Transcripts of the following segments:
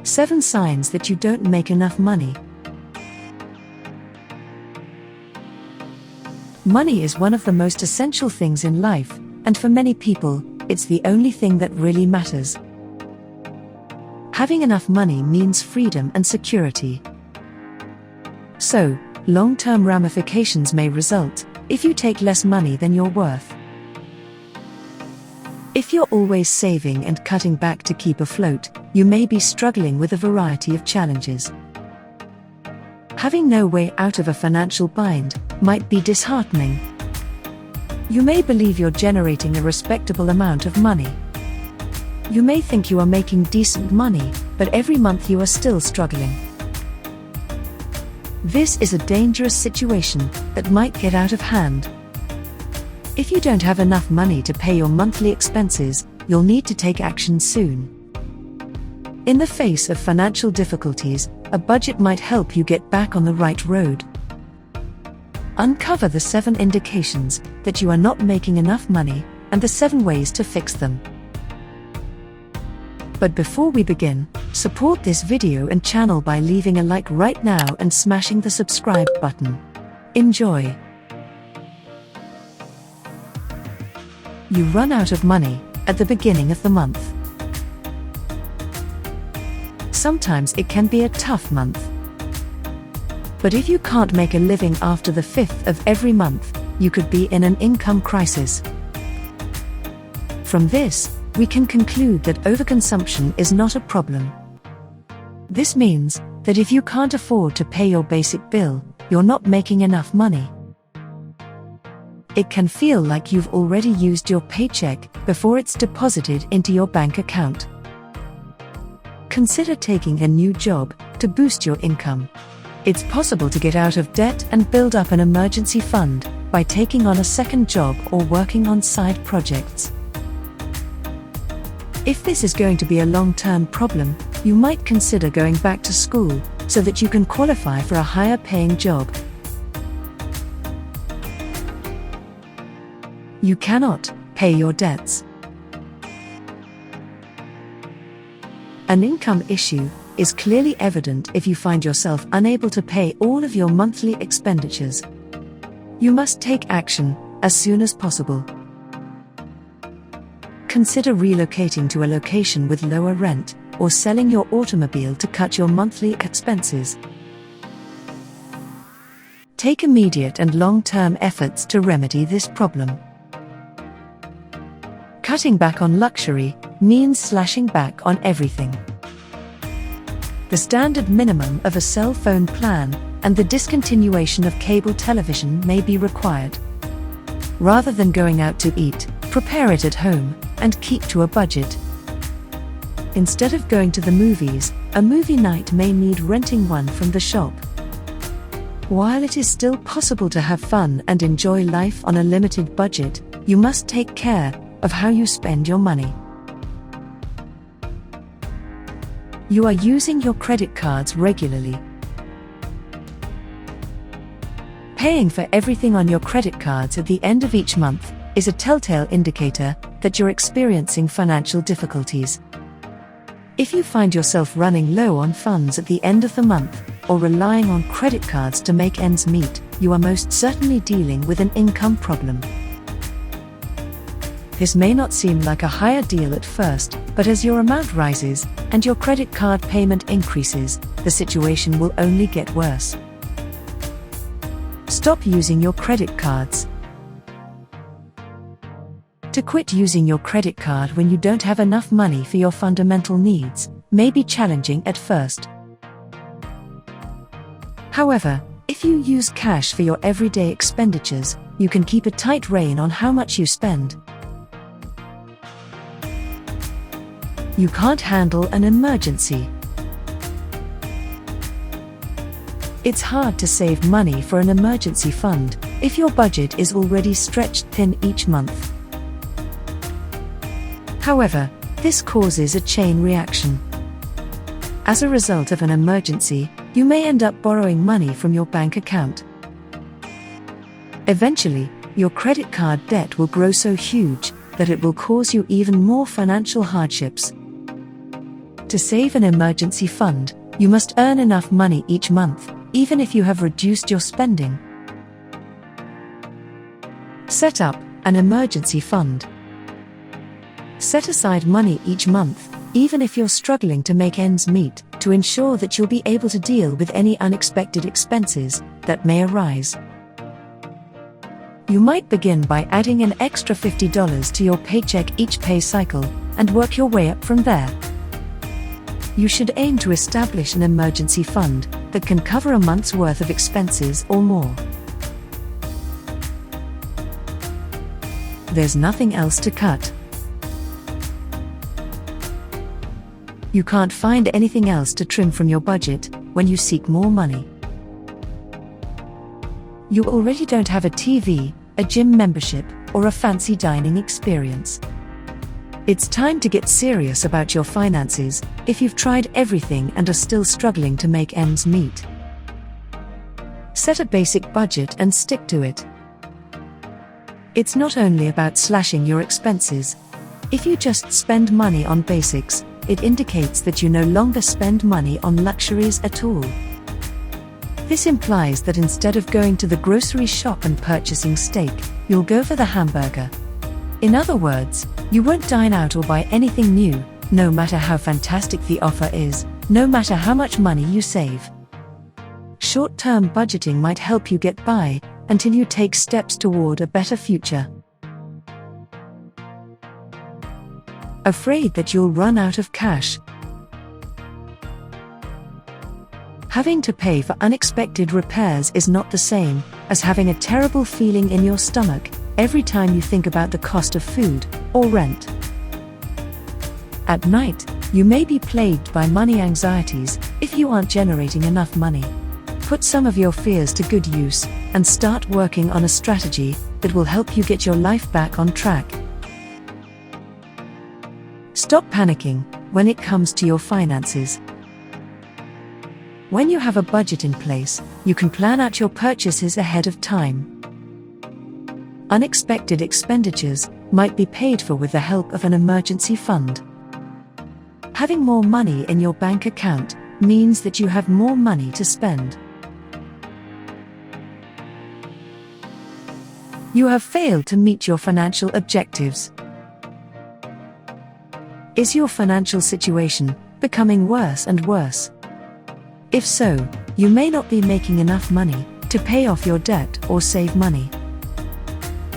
7 signs that you don't make enough money. Money is one of the most essential things in life, and for many people, it's the only thing that really matters. Having enough money means freedom and security. So, long-term ramifications may result if you take less money than you're worth. If you're always saving and cutting back to keep afloat, you may be struggling with a variety of challenges. Having no way out of a financial bind might be disheartening. You may believe you're generating a respectable amount of money. You may think you are making decent money, but every month you are still struggling. This is a dangerous situation that might get out of hand. If you don't have enough money to pay your monthly expenses, you'll need to take action soon. In the face of financial difficulties, a budget might help you get back on the right road. Uncover the 7 indications that you are not making enough money, and the 7 ways to fix them. But before we begin, support this video and channel by leaving a like right now and smashing the subscribe button. Enjoy! You run out of money at the beginning of the month. Sometimes it can be a tough month. But if you can't make a living after the 5th of every month, you could be in an income crisis. From this, we can conclude that overconsumption is not a problem. This means that if you can't afford to pay your basic bill, you're not making enough money. It can feel like you've already used your paycheck before it's deposited into your bank account. Consider taking a new job to boost your income. It's possible to get out of debt and build up an emergency fund by taking on a second job or working on side projects. If this is going to be a long-term problem, you might consider going back to school so that you can qualify for a higher-paying job. You cannot pay your debts. An income issue is clearly evident if you find yourself unable to pay all of your monthly expenditures. You must take action as soon as possible. Consider relocating to a location with lower rent, or selling your automobile to cut your monthly expenses. Take immediate and long-term efforts to remedy this problem. Cutting back on luxury means slashing back on everything. The standard minimum of a cell phone plan and the discontinuation of cable television may be required. Rather than going out to eat, prepare it at home and keep to a budget. Instead of going to the movies, a movie night may need renting one from the shop. While it is still possible to have fun and enjoy life on a limited budget, you must take care of how you spend your money. You are using your credit cards regularly. Paying for everything on your credit cards at the end of each month is a telltale indicator that you're experiencing financial difficulties. If you find yourself running low on funds at the end of the month, or relying on credit cards to make ends meet, you are most certainly dealing with an income problem. This may not seem like a higher deal at first, but as your amount rises and your credit card payment increases, the situation will only get worse. Stop using your credit cards. To quit using your credit card when you don't have enough money for your fundamental needs may be challenging at first. However, if you use cash for your everyday expenditures, you can keep a tight rein on how much you spend. You can't handle an emergency. It's hard to save money for an emergency fund if your budget is already stretched thin each month. However, this causes a chain reaction. As a result of an emergency, you may end up borrowing money from your bank account. Eventually, your credit card debt will grow so huge that it will cause you even more financial hardships. To save an emergency fund, you must earn enough money each month, even if you have reduced your spending. Set up an emergency fund. Set aside money each month, even if you're struggling to make ends meet, to ensure that you'll be able to deal with any unexpected expenses that may arise. You might begin by adding an extra $50 to your paycheck each pay cycle, and work your way up from there. You should aim to establish an emergency fund that can cover a month's worth of expenses or more. There's nothing else to cut. You can't find anything else to trim from your budget when you seek more money. You already don't have a TV, a gym membership, or a fancy dining experience. It's time to get serious about your finances if you've tried everything and are still struggling to make ends meet. Set a basic budget and stick to it. It's not only about slashing your expenses. If you just spend money on basics, it indicates that you no longer spend money on luxuries at all. This implies that instead of going to the grocery shop and purchasing steak, you'll go for the hamburger. In other words, you won't dine out or buy anything new, no matter how fantastic the offer is, no matter how much money you save. Short-term budgeting might help you get by until you take steps toward a better future. Afraid that you'll run out of cash? Having to pay for unexpected repairs is not the same as having a terrible feeling in your stomach every time you think about the cost of food or rent. At night, you may be plagued by money anxieties if you aren't generating enough money. Put some of your fears to good use and start working on a strategy that will help you get your life back on track. Stop panicking when it comes to your finances. When you have a budget in place, you can plan out your purchases ahead of time. Unexpected expenditures might be paid for with the help of an emergency fund. Having more money in your bank account means that you have more money to spend. You have failed to meet your financial objectives. Is your financial situation becoming worse and worse? If so, you may not be making enough money to pay off your debt or save money.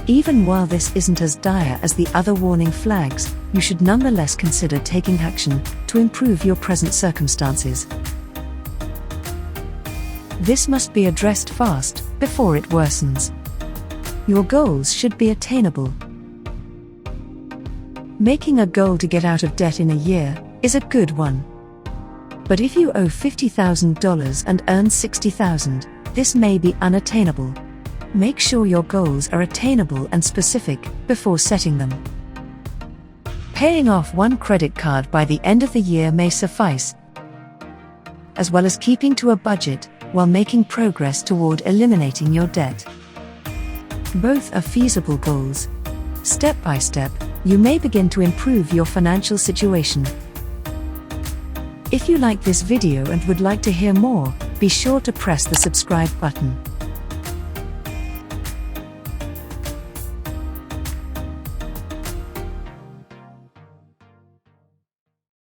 Even while this isn't as dire as the other warning flags, you should nonetheless consider taking action to improve your present circumstances. This must be addressed fast before it worsens. Your goals should be attainable. Making a goal to get out of debt in a year is a good one. But if you owe $50,000 and earn $60,000, this may be unattainable. Make sure your goals are attainable and specific before setting them. Paying off one credit card by the end of the year may suffice, as well as keeping to a budget while making progress toward eliminating your debt. Both are feasible goals. Step by step, you may begin to improve your financial situation. If you like this video and would like to hear more, be sure to press the subscribe button.